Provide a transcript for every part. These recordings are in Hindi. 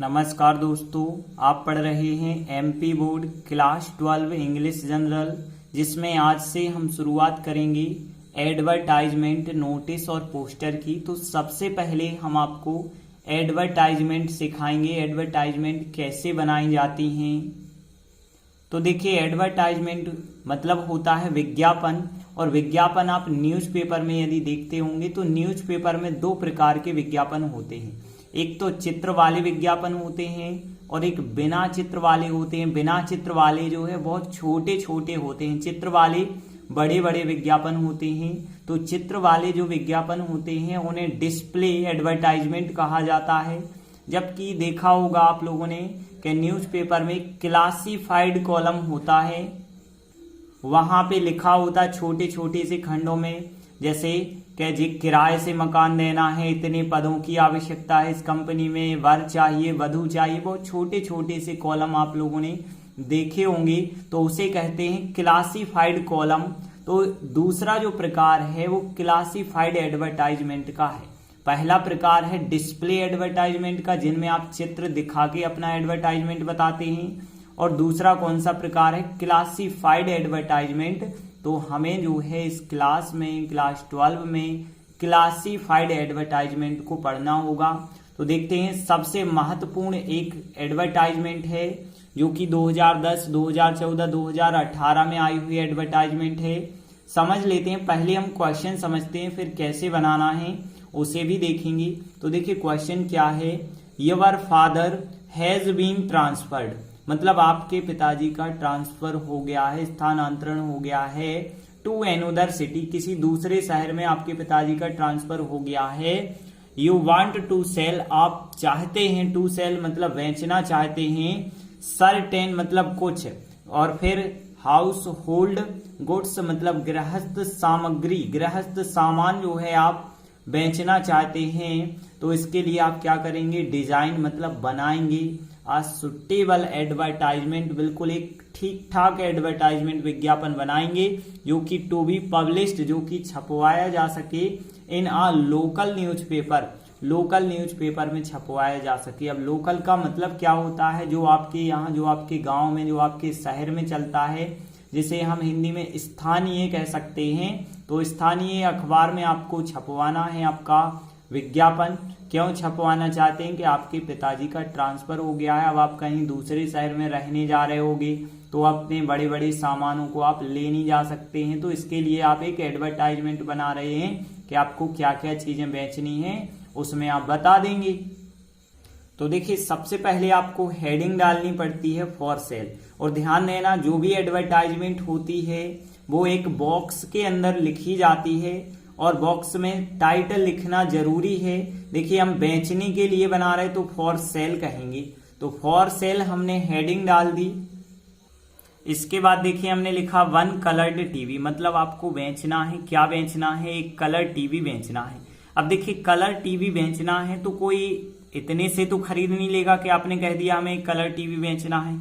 नमस्कार दोस्तों, आप पढ़ रहे हैं MP board class 12 English general, जिसमें आज से हम शुरुआत करेंगे एडवर्टाइजमेंट नोटिस और पोस्टर की। तो सबसे पहले हम आपको एडवर्टाइजमेंट सिखाएंगे, एडवर्टाइजमेंट कैसे बनाई जाती हैं। तो देखिए, एडवर्टाइजमेंट मतलब होता है विज्ञापन, और विज्ञापन आप न्यूज़पेपर में यदि देखते होंगे तो न्यूज़पेपर में दो प्रकार के विज्ञापन होते हैं। एक तो चित्र वाले विज्ञापन होते हैं और एक बिना चित्र वाले होते हैं। बिना चित्र वाले जो है बहुत छोटे छोटे होते हैं, चित्र वाले बड़े बड़े विज्ञापन होते हैं। तो चित्र वाले जो विज्ञापन होते हैं उन्हें डिस्प्ले एडवर्टाइजमेंट कहा जाता है। जबकि देखा होगा आप लोगों ने कि न्यूज़पेपर में क्लासिफाइड कॉलम होता है, वहां पे लिखा होता है छोटे छोटे से खंडों में, जैसे कि जी किराए से मकान देना है, इतने पदों की आवश्यकता है इस कंपनी में, वर चाहिए, वधु चाहिए, बहुत छोटे छोटे से कॉलम आप लोगों ने देखे होंगे। तो उसे कहते हैं क्लासिफाइड कॉलम। तो दूसरा जो प्रकार है वो क्लासिफाइड एडवर्टाइजमेंट का है। पहला प्रकार है डिस्प्ले एडवर्टाइजमेंट का, जिनमें आप चित्र दिखा के अपना एडवर्टाइजमेंट बताते हैं। और दूसरा कौन सा प्रकार है, क्लासिफाइड एडवर्टाइजमेंट। तो हमें जो है इस क्लास में, क्लास 12 में क्लासिफाइड एडवर्टाइजमेंट को पढ़ना होगा। तो देखते हैं, सबसे महत्वपूर्ण एक एडवर्टाइजमेंट है जो कि 2010, 2014, 2018 में आई हुई एडवर्टाइजमेंट है। समझ लेते हैं, पहले हम क्वेश्चन समझते हैं, फिर कैसे बनाना है उसे भी देखेंगे। तो देखिए क्वेश्चन क्या है, your father has been transferred, मतलब आपके पिताजी का ट्रांसफर हो गया है, स्थानांतरण हो गया है, टू अनदर सिटी, किसी दूसरे शहर में आपके पिताजी का ट्रांसफर हो गया है। यू वांट टू सेल, आप चाहते हैं, टू सेल मतलब बेचना चाहते हैं, सर्टेन मतलब कुछ, और फिर हाउस होल्ड गुड्स मतलब गृहस्थ सामग्री, गृहस्थ सामान जो है आप बेचना चाहते हैं। तो इसके लिए आप क्या करेंगे, डिजाइन मतलब बनाएंगे आ सुटेबल एडवर्टाइजमेंट, बिल्कुल एक ठीक ठाक एडवर्टाइजमेंट विज्ञापन बनाएंगे जो कि टू बी पब्लिश्ड, जो कि छपवाया जा सके इन आ लोकल न्यूज़पेपर, लोकल न्यूज़पेपर में छपवाया जा सके। अब लोकल का मतलब क्या होता है, जो आपके यहाँ, जो आपके गांव में, जो आपके शहर में चलता है, जिसे हम हिंदी में स्थानीय कह सकते हैं। तो स्थानीय अखबार में आपको छपवाना है आपका विज्ञापन। क्यों छपवाना चाहते हैं कि आपके पिताजी का ट्रांसफर हो गया है, अब आप कहीं दूसरे शहर में रहने जा रहे होगे, तो अपने बड़े बड़े सामानों को आप ले नहीं जा सकते हैं। तो इसके लिए आप एक एडवर्टाइजमेंट बना रहे हैं कि आपको क्या क्या चीजें बेचनी है, उसमें आप बता देंगे। तो देखिए, सबसे पहले आपको हेडिंग डालनी पड़ती है फॉर सेल। और ध्यान देना, जो भी एडवर्टाइजमेंट होती है वो एक बॉक्स के अंदर लिखी जाती है, और बॉक्स में टाइटल लिखना जरूरी है। देखिए, हम बेचने के लिए बना रहे तो फॉर सेल कहेंगे, तो फॉर सेल हमने हेडिंग डाल दी। इसके बाद देखिए हमने लिखा वन कलर्ड टीवी, मतलब आपको बेचना है, क्या बेचना है, एक कलर टीवी बेचना है। अब देखिए, कलर टीवी बेचना है तो कोई इतने से तो खरीद नहीं लेगा कि आपने कह दिया हमें एक कलर टीवी बेचना है।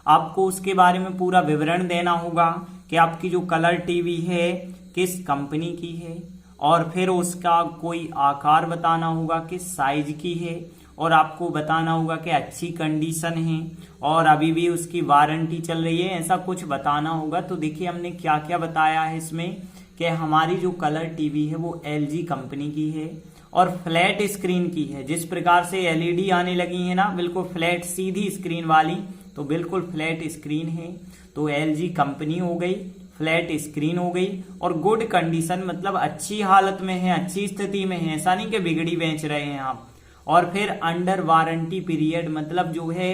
आपको उसके बारे में पूरा विवरण देना होगा कि आपकी जो कलर टीवी है किस कंपनी की है, और फिर उसका कोई आकार बताना होगा, किस साइज की है, और आपको बताना होगा कि अच्छी कंडीशन है और अभी भी उसकी वारंटी चल रही है, ऐसा कुछ बताना होगा। तो देखिए हमने क्या क्या बताया है इसमें, कि हमारी जो कलर टीवी है वो LG कंपनी की है और फ्लैट स्क्रीन की है। जिस प्रकार से LED आने लगी है ना, बिल्कुल फ्लैट सीधी स्क्रीन वाली, तो बिल्कुल फ्लैट स्क्रीन है। तो LG कंपनी हो गई, फ्लैट स्क्रीन हो गई, और गुड कंडीशन मतलब अच्छी हालत में है, अच्छी स्थिति में है, ऐसा नहीं कि बिगड़ी बेच रहे हैं आप। और फिर अंडर वारंटी पीरियड, मतलब जो है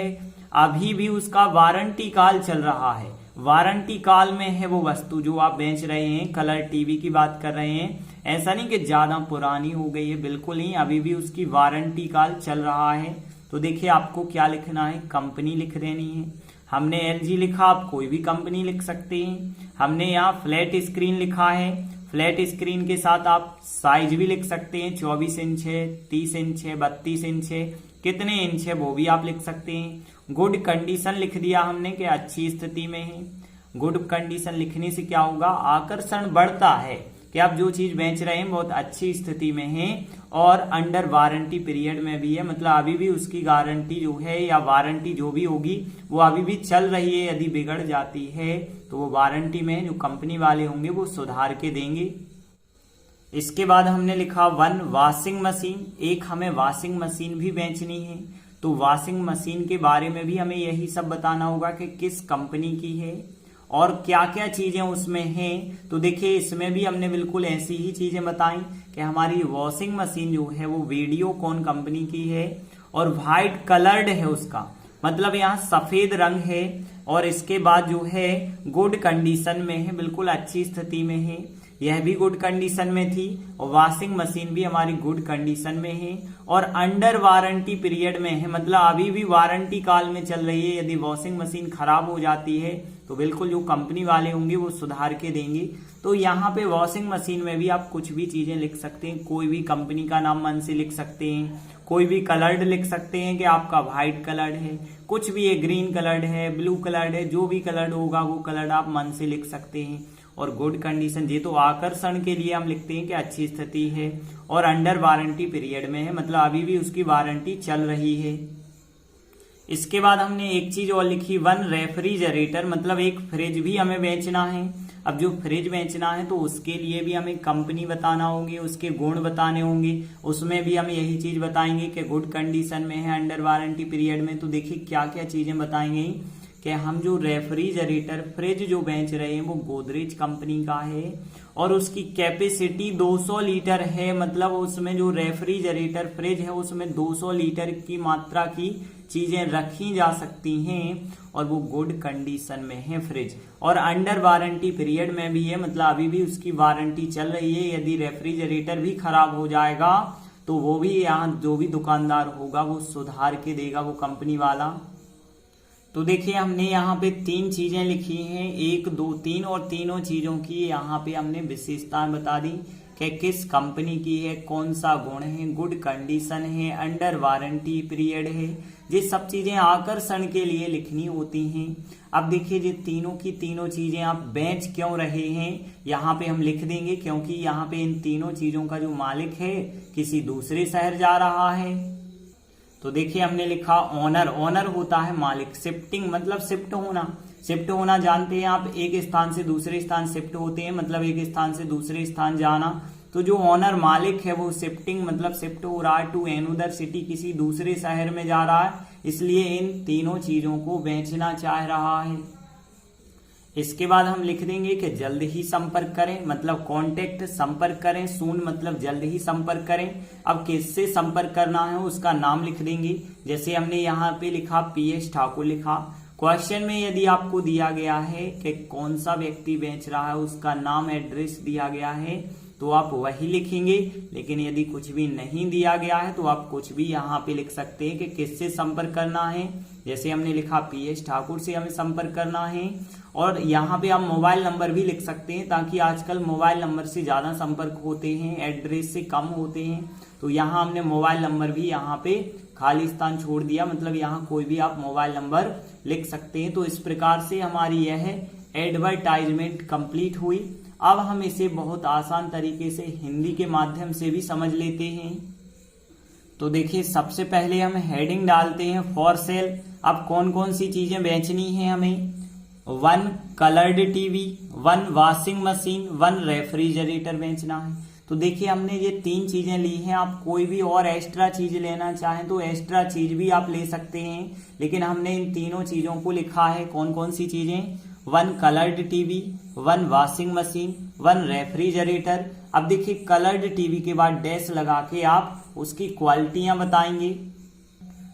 अभी भी उसका वारंटी काल चल रहा है, वारंटी काल में है वो वस्तु जो आप बेच रहे हैं, कलर टीवी की बात कर रहे हैं। ऐसा नहीं कि ज्यादा पुरानी हो गई है, बिल्कुल नहीं, अभी भी उसकी वारंटी काल चल रहा है। तो देखिए आपको क्या लिखना है, कंपनी लिख देनी है। हमने LG लिखा, आप कोई भी कंपनी लिख सकते हैं। हमने यहाँ फ्लैट स्क्रीन लिखा है, फ्लैट स्क्रीन के साथ आप साइज भी लिख सकते हैं, 24 इंच है, 30 इंच है, 32 इंच है, कितने इंच है वो भी आप लिख सकते हैं। गुड कंडीशन लिख दिया हमने कि अच्छी स्थिति में है। गुड कंडीशन लिखने से क्या होगा, आकर्षण बढ़ता है कि आप जो चीज बेच रहे हैं बहुत अच्छी स्थिति में है और अंडर वारंटी पीरियड में भी है, मतलब अभी भी उसकी गारंटी जो है या वारंटी जो भी होगी वो अभी भी चल रही है। यदि बिगड़ जाती है तो वो वारंटी में जो कंपनी वाले होंगे वो सुधार के देंगे। इसके बाद हमने लिखा 1 वॉशिंग मशीन, एक हमें वॉशिंग मशीन भी बेचनी है। तो वॉशिंग मशीन के बारे में भी हमें यही सब बताना होगा कि किस कंपनी की है और क्या क्या चीजें उसमें हैं। तो देखिए इसमें भी हमने बिल्कुल ऐसी ही चीजें बताई कि हमारी वॉशिंग मशीन जो है वो वीडियोकॉन कंपनी की है और व्हाइट कलर्ड है उसका, मतलब यहाँ सफेद रंग है और इसके बाद जो है गुड कंडीशन में है, बिल्कुल अच्छी स्थिति में है। यह भी गुड कंडीशन में थी और वॉशिंग मशीन भी हमारी गुड कंडीशन में है और अंडर वारंटी पीरियड में है, मतलब अभी भी वारंटी काल में चल रही है। यदि वॉशिंग मशीन खराब हो जाती है तो बिल्कुल जो कंपनी वाले होंगे वो सुधार के देंगे। तो यहाँ पे वॉशिंग मशीन में भी आप कुछ भी चीजें लिख सकते हैं, कोई भी कंपनी का नाम मन से लिख सकते हैं, कोई भी कलर्ड लिख सकते हैं कि आपका व्हाइट कलर्ड है, कुछ भी है, ग्रीन कलर्ड है, ब्लू कलर्ड है, जो भी कलर्ड होगा वो कलर्ड आप मन से लिख सकते हैं। और गुड कंडीशन ये तो आकर्षण के लिए हम लिखते हैं कि अच्छी स्थिति है और अंडर वारंटी पीरियड में है, मतलब अभी भी उसकी वारंटी चल रही है। इसके बाद हमने एक चीज और लिखी 1 रेफ्रिजरेटर, मतलब एक फ्रिज भी हमें बेचना है। अब जो फ्रिज बेचना है तो उसके लिए भी हमें कंपनी बताना होगी, उसके गुण बताने होंगे, उसमें भी हम यही चीज बताएंगे कि गुड कंडीशन में है अंडर वारंटी पीरियड में। तो देखिए क्या क्या चीजें बताएंगे कि हम जो रेफ्रिजरेटर फ्रिज जो बेच रहे हैं वो गोदरेज कंपनी का है और उसकी कैपेसिटी 200 लीटर है, मतलब उसमें जो रेफ्रिजरेटर फ्रिज है उसमें 200 लीटर की मात्रा की चीजें रखी जा सकती हैं और वो गुड कंडीशन में है फ्रिज और अंडर वारंटी पीरियड में भी है, मतलब अभी भी उसकी वारंटी चल रही है। यदि रेफ्रिजरेटर भी खराब हो जाएगा तो वो भी यहाँ जो भी दुकानदार होगा वो सुधार के देगा, वो कंपनी वाला। तो देखिए हमने यहाँ पे 3 चीजें लिखी हैं, 1 2 3 और तीनों चीजों की यहाँ पे हमने विशेषताएं बता दी कि किस कंपनी की है, कौन सा गुण है, गुड कंडीशन है, अंडर वारंटी पीरियड है। ये सब चीजें आकर्षण के लिए लिखनी होती हैं। अब देखिए ये तीनों की तीनों चीजें आप बेच क्यों रहे हैं यहाँ पे हम लिख देंगे, क्योंकि यहाँ पे इन तीनों चीजों का जो मालिक है किसी दूसरे शहर जा रहा है। तो देखिए हमने लिखा ओनर, ओनर होता है मालिक, शिफ्टिंग मतलब शिफ्ट होना, शिफ्ट होना जानते हैं आप, एक स्थान से दूसरे स्थान शिफ्ट होते हैं, मतलब एक स्थान से दूसरे स्थान जाना। तो जो ओनर मालिक है वो शिफ्टिंग मतलब शिफ्ट हो रहा है टू अनदर सिटी, किसी दूसरे शहर में जा रहा है, इसलिए इन तीनों चीजों को बेचना चाह रहा है। इसके बाद हम लिख देंगे कि जल्द ही संपर्क करें, मतलब कांटेक्ट संपर्क करें, सून मतलब जल्द ही संपर्क करें। अब किससे संपर्क करना है उसका नाम लिख देंगे, जैसे हमने यहाँ पे लिखा PS ठाकुर लिखा। क्वेश्चन में यदि आपको दिया गया है कि कौन सा व्यक्ति बेच रहा है, उसका नाम एड्रेस दिया गया है तो आप वही लिखेंगे, लेकिन यदि कुछ भी नहीं दिया गया है तो आप कुछ भी यहाँ पे लिख सकते हैं कि किससे संपर्क करना है। जैसे हमने लिखा PS ठाकुर से हमें संपर्क करना है और यहाँ पे आप मोबाइल नंबर भी लिख सकते हैं, ताकि आजकल मोबाइल नंबर से ज्यादा संपर्क होते हैं, एड्रेस से कम होते हैं। तो यहाँ हमने मोबाइल नंबर भी यहाँ पे खाली स्थान छोड़ दिया, मतलब यहाँ कोई भी आप मोबाइल नंबर लिख सकते हैं। तो इस प्रकार से हमारी यह एडवर्टाइजमेंट कंप्लीट हुई। अब हम इसे बहुत आसान तरीके से हिंदी के माध्यम से भी समझ लेते हैं। तो देखिए सबसे पहले हम हेडिंग डालते हैं फॉर सेल। अब कौन कौन सी चीजें बेचनी है हमें, 1 coloured TV, 1 washing machine, 1 refrigerator बेचना है। तो देखिए हमने ये 3 चीजें ली हैं, आप कोई भी और एक्स्ट्रा चीज लेना चाहें तो एक्स्ट्रा चीज भी आप ले सकते हैं, लेकिन हमने इन तीनों चीजों को लिखा है। कौन कौन सी चीजें, 1 coloured TV, 1 washing machine, 1 refrigerator. अब देखिए कलर्ड टीवी के बाद डैश लगा के आप उसकी क्वालिटियां बताएंगे।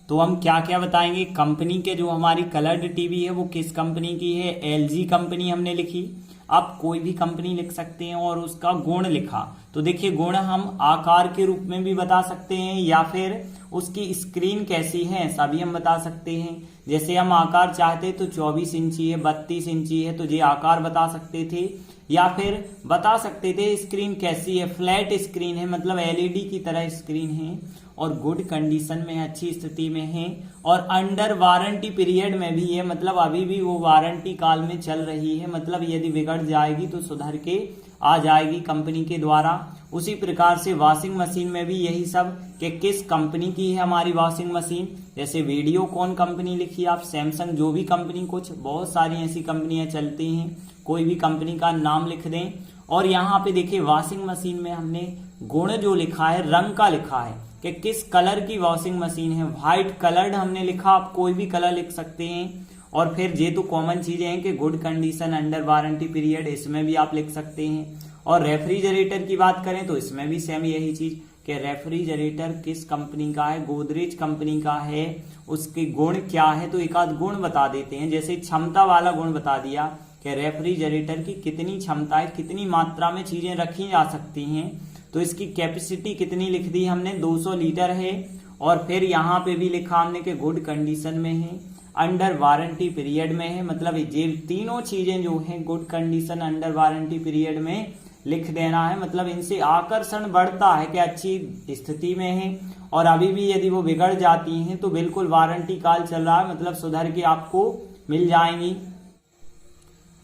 तो हम क्या क्या बताएंगे, कंपनी के जो हमारी कलर्ड टीवी है वो किस कंपनी की है, LG कंपनी हमने लिखी। आप कोई भी कंपनी लिख सकते हैं और उसका गुण लिखा। तो देखिए गुण हम आकार के रूप में भी बता सकते हैं या फिर उसकी स्क्रीन कैसी है ऐसा भी हम बता सकते हैं। जैसे हम आकार चाहते तो 24 इंची है, 32 इंची है, तो ये आकार बता सकते थे, या फिर बता सकते थे स्क्रीन कैसी है, फ्लैट स्क्रीन है, मतलब LED की तरह स्क्रीन है और गुड कंडीशन में, अच्छी स्थिति में है और अंडर वारंटी पीरियड में भी है, मतलब अभी भी वो वारंटी काल में चल रही है, मतलब यदि बिगड़ जाएगी तो सुधर के आ जाएगी कंपनी के द्वारा। उसी प्रकार से वॉशिंग मशीन में भी यही सब कि किस कंपनी की है हमारी वॉशिंग मशीन। जैसे वीडियोकॉन कंपनी लिखी आप, सैमसंग, जो भी कंपनी, कुछ बहुत सारी ऐसी कंपनियां चलती हैं, कोई भी कंपनी का नाम लिख दें। और यहाँ पे देखिए वॉशिंग मशीन में हमने गुण जो लिखा है, रंग का लिखा है कि किस कलर की वॉशिंग मशीन है। व्हाइट कलर्ड हमने लिखा, आप कोई भी कलर लिख सकते हैं। और फिर ये तो कॉमन चीजें हैं कि good condition, under warranty period, इसमें भी आप लिख सकते हैं। और रेफ्रिजरेटर की बात करें तो इसमें भी सेम यही चीज कि रेफ्रिजरेटर किस कंपनी का है, गोदरेज कंपनी का है, उसके गुण क्या है, तो एक आध गुण बता देते हैं। जैसे क्षमता वाला गुण बता दिया कि रेफ्रिजरेटर की कितनी क्षमता है, कितनी मात्रा में चीजें रखी जा सकती हैं। तो इसकी कैपेसिटी कितनी लिख दी हमने, 200 लीटर है। और फिर यहाँ पे भी लिखा हमने कि गुड कंडीशन में है, अंडर वारंटी पीरियड में है। मतलब ये तीनों चीजें जो हैं good condition, under warranty period में लिख देना है। मतलब इनसे आकर्षण बढ़ता है कि अच्छी स्थिति में है, और अभी भी यदि वो बिगड़ जाती हैं तो बिल्कुल वारंटी काल चल रहा है, मतलब सुधर के आपको मिल जाएंगी।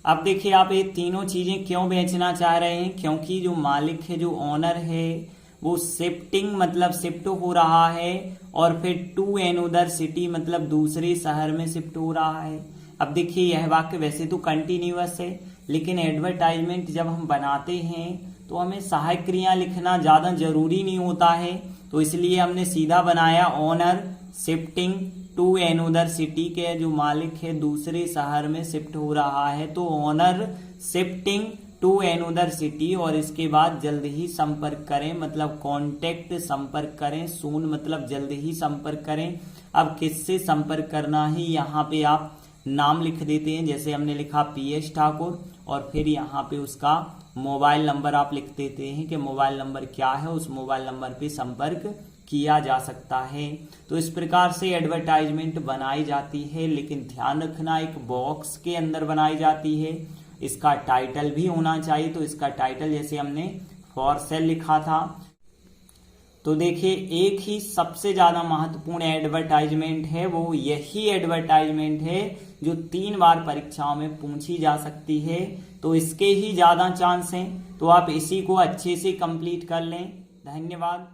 अब देखिए आप ये तीनों चीजें क्यों बेचना चाह रहे हैं, क्योंकि जो मालिक है, जो ओनर है, वो शिफ्टिंग मतलब शिफ्ट हो रहा है, और फिर टू एनोदर सिटी मतलब दूसरे शहर में शिफ्ट हो रहा है। अब देखिए यह वाक्य वैसे तो कंटिन्यूअस है, लेकिन एडवर्टाइजमेंट जब हम बनाते हैं तो हमें सहायक क्रिया लिखना ज्यादा जरूरी नहीं होता है, तो इसलिए हमने सीधा बनाया owner shifting to another city के जो मालिक है दूसरे शहर में शिफ्ट हो रहा है, तो owner shifting to another city. और इसके बाद जल्द ही संपर्क करें, मतलब कांटेक्ट, संपर्क करें, सून मतलब जल्द ही संपर्क करें। अब किससे संपर्क करना है, यहाँ पे आप नाम लिख देते हैं। जैसे हमने लिखा PS ठाकुर, और फिर यहाँ पे उसका मोबाइल नंबर आप लिख देते हैं कि मोबाइल नंबर क्या है, उस मोबाइल नंबर पे संपर्क किया जा सकता है। तो इस प्रकार से एडवर्टाइजमेंट बनाई जाती है, लेकिन ध्यान रखना एक बॉक्स के अंदर बनाई जाती है। इसका टाइटल भी होना चाहिए, तो इसका टाइटल जैसे हमने फॉर सेल लिखा था। तो देखिए एक ही सबसे ज्यादा महत्वपूर्ण एडवर्टाइजमेंट है, वो यही एडवर्टाइजमेंट है जो 3 बार परीक्षाओं में पूछी जा सकती है, तो इसके ही ज्यादा चांस हैं। तो आप इसी को अच्छे से कंप्लीट कर लें। धन्यवाद।